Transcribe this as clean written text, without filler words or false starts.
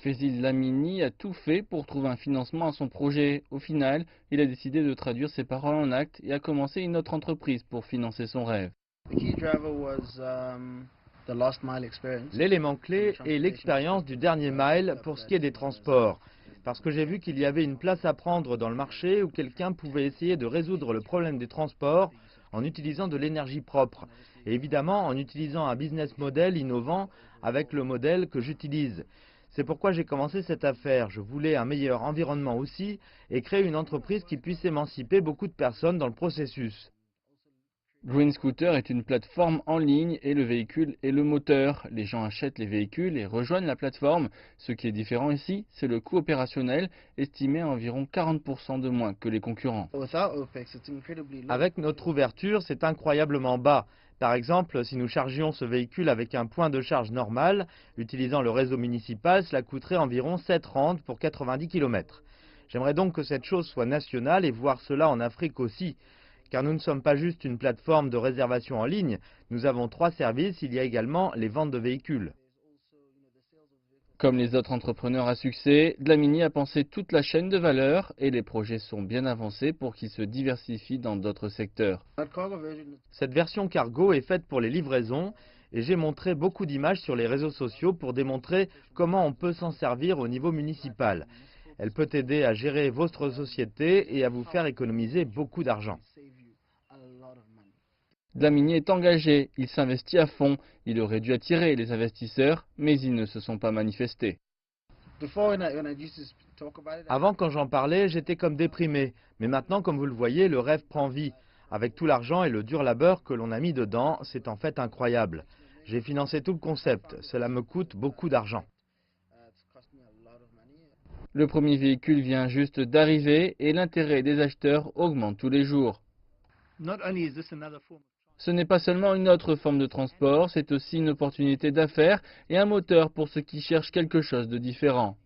Faisil Lamini a tout fait pour trouver un financement à son projet. Au final, il a décidé de traduire ses paroles en actes et a commencé une autre entreprise pour financer son rêve. L'élément clé est l'expérience du dernier mile pour ce qui est des transports. Parce que j'ai vu qu'il y avait une place à prendre dans le marché où quelqu'un pouvait essayer de résoudre le problème des transports en utilisant de l'énergie propre. Et évidemment en utilisant un business model innovant avec le modèle que j'utilise. C'est pourquoi j'ai commencé cette affaire. Je voulais un meilleur environnement aussi et créer une entreprise qui puisse émanciper beaucoup de personnes dans le processus. Green Scooter est une plateforme en ligne et le véhicule est le moteur. Les gens achètent les véhicules et rejoignent la plateforme. Ce qui est différent ici, c'est le coût opérationnel, estimé à environ 40% de moins que les concurrents. Avec notre ouverture, c'est incroyablement bas. Par exemple, si nous chargions ce véhicule avec un point de charge normal, utilisant le réseau municipal, cela coûterait environ 7 rand pour 90 km. J'aimerais donc que cette chose soit nationale et voir cela en Afrique aussi. Car nous ne sommes pas juste une plateforme de réservation en ligne, nous avons 3 services, il y a également les ventes de véhicules. Comme les autres entrepreneurs à succès, Dlamini a pensé toute la chaîne de valeur et les projets sont bien avancés pour qu'ils se diversifient dans d'autres secteurs. Cette version cargo est faite pour les livraisons et j'ai montré beaucoup d'images sur les réseaux sociaux pour démontrer comment on peut s'en servir au niveau municipal. Elle peut aider à gérer votre société et à vous faire économiser beaucoup d'argent. Dlamini est engagé, il s'investit à fond. Il aurait dû attirer les investisseurs, mais ils ne se sont pas manifestés. Avant, quand j'en parlais, j'étais comme déprimé. Mais maintenant, comme vous le voyez, le rêve prend vie. Avec tout l'argent et le dur labeur que l'on a mis dedans, c'est en fait incroyable. J'ai financé tout le concept. Cela me coûte beaucoup d'argent. Le premier véhicule vient juste d'arriver et l'intérêt des acheteurs augmente tous les jours. Ce n'est pas seulement une autre forme de transport, c'est aussi une opportunité d'affaires et un moteur pour ceux qui cherchent quelque chose de différent.